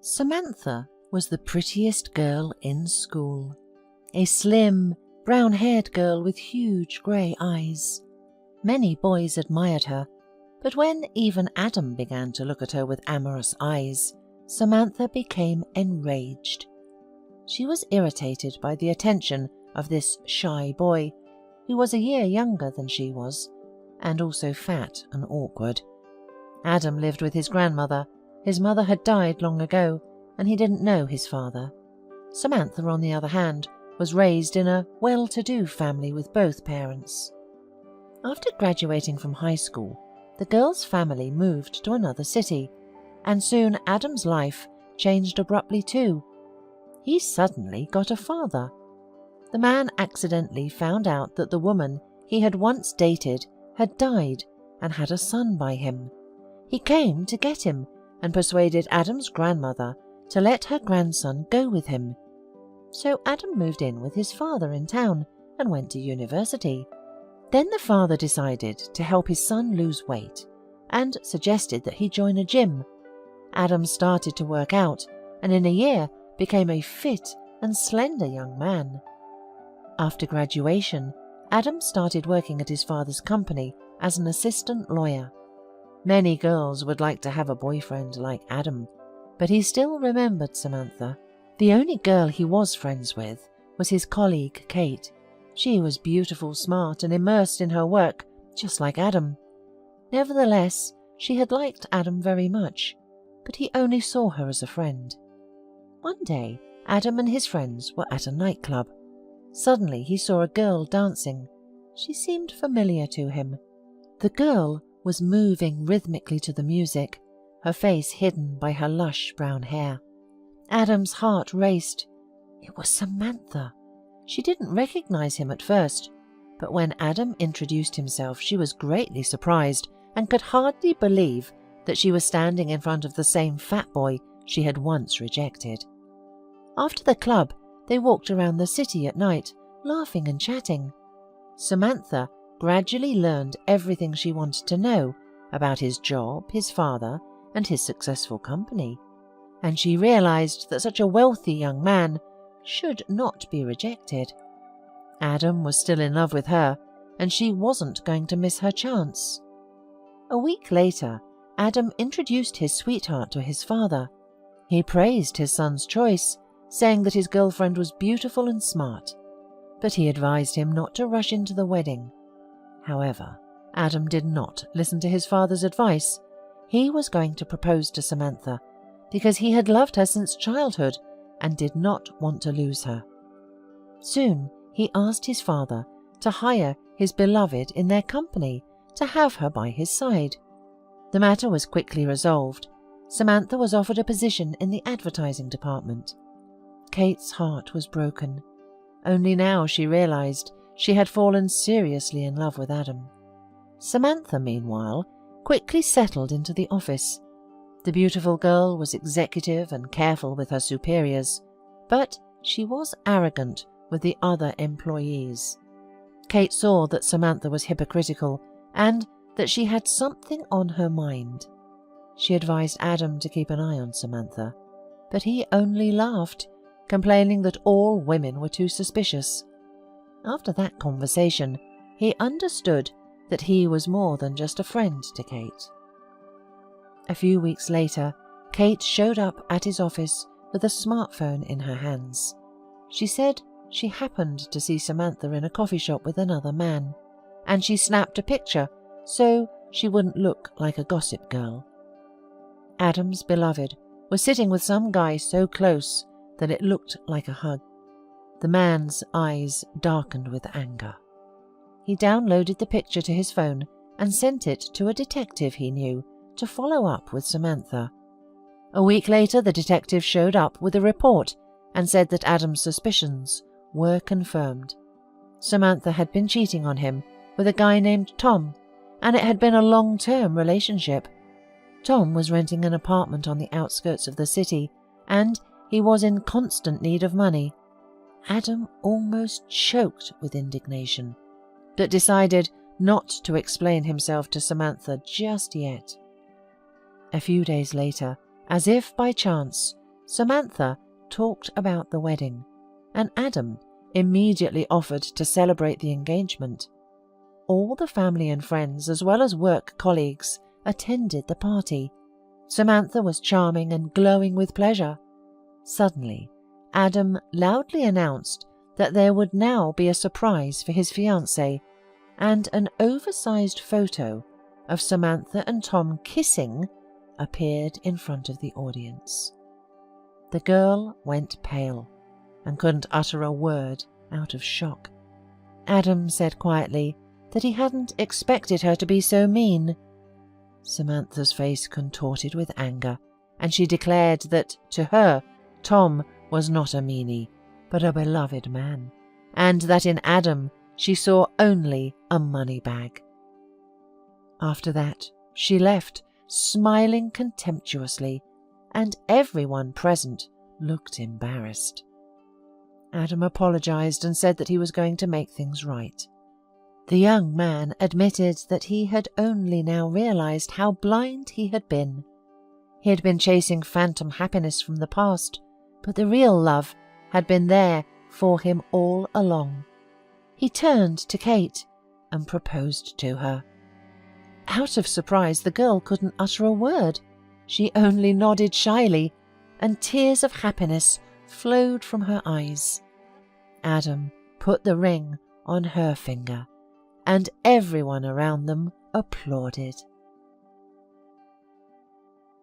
Samantha was the prettiest girl in school, a slim, brown-haired girl with huge grey eyes. Many boys admired her, but when even Adam began to look at her with amorous eyes, Samantha became enraged. She was irritated by the attention of this shy boy, who was a year younger than she was, and also fat and awkward. Adam lived with his grandmother. His mother had died long ago, and he didn't know his father. Samantha, on the other hand, was raised in a well-to-do family with both parents. After graduating from high school, the girl's family moved to another city, and soon Adam's life changed abruptly too. He suddenly got a father. The man accidentally found out that the woman he had once dated had died and had a son by him. He came to get him and persuaded Adam's grandmother to let her grandson go with him. So Adam moved in with his father in town and went to university. Then the father decided to help his son lose weight and suggested that he join a gym. Adam started to work out and in a year became a fit and slender young man. After graduation, Adam started working at his father's company as an assistant lawyer. Many girls would like to have a boyfriend like Adam, but he still remembered Samantha. The only girl he was friends with was his colleague Kate. She was beautiful, smart, and immersed in her work, just like Adam. Nevertheless, she had liked Adam very much, but he only saw her as a friend. One day, Adam and his friends were at a nightclub. Suddenly he saw a girl dancing. She seemed familiar to him. The girl was moving rhythmically to the music, her face hidden by her lush brown hair. Adam's heart raced. It was Samantha. She didn't recognize him at first, but when Adam introduced himself, she was greatly surprised and could hardly believe that she was standing in front of the same fat boy she had once rejected. After the club, they walked around the city at night, laughing and chatting. Samantha gradually learned everything she wanted to know about his job, his father, and his successful company, and she realized that such a wealthy young man should not be rejected. Adam was still in love with her, and she wasn't going to miss her chance. A week later, Adam introduced his sweetheart to his father. He praised his son's choice, saying that his girlfriend was beautiful and smart, but he advised him not to rush into the wedding. However, Adam did not listen to his father's advice. He was going to propose to Samantha because he had loved her since childhood and did not want to lose her. Soon he asked his father to hire his beloved in their company to have her by his side. The matter was quickly resolved. Samantha was offered a position in the advertising department. Kate's heart was broken. Only now she realized she had fallen seriously in love with Adam. Samantha, meanwhile, quickly settled into the office. The beautiful girl was executive and careful with her superiors, but she was arrogant with the other employees. Kate saw that Samantha was hypocritical and that she had something on her mind. She advised Adam to keep an eye on Samantha, but he only laughed, complaining that all women were too suspicious. After that conversation, he understood that he was more than just a friend to Kate. A few weeks later, Kate showed up at his office with a smartphone in her hands. She said she happened to see Samantha in a coffee shop with another man, and she snapped a picture so she wouldn't look like a gossip girl. Adam's beloved was sitting with some guy so close that it looked like a hug. The man's eyes darkened with anger. He downloaded the picture to his phone and sent it to a detective he knew to follow up with Samantha. A week later, the detective showed up with a report and said that Adam's suspicions were confirmed. Samantha had been cheating on him with a guy named Tom, and it had been a long-term relationship. Tom was renting an apartment on the outskirts of the city, and he was in constant need of money. Adam almost choked with indignation, but decided not to explain himself to Samantha just yet. A few days later, as if by chance, Samantha talked about the wedding, and Adam immediately offered to celebrate the engagement. All the family and friends, as well as work colleagues, attended the party. Samantha was charming and glowing with pleasure. Suddenly, Adam loudly announced that there would now be a surprise for his fiancée, and an oversized photo of Samantha and Tom kissing appeared in front of the audience. The girl went pale and couldn't utter a word out of shock. Adam said quietly that he hadn't expected her to be so mean. Samantha's face contorted with anger, and she declared that, to her, Tom was not a meanie, but a beloved man, and that in Adam she saw only a money bag. After that, she left, smiling contemptuously, and everyone present looked embarrassed. Adam apologized and said that he was going to make things right. The young man admitted that he had only now realized how blind he had been. He had been chasing phantom happiness from the past, but the real love had been there for him all along. He turned to Kate and proposed to her. Out of surprise, the girl couldn't utter a word. She only nodded shyly, and tears of happiness flowed from her eyes. Adam put the ring on her finger, and everyone around them applauded.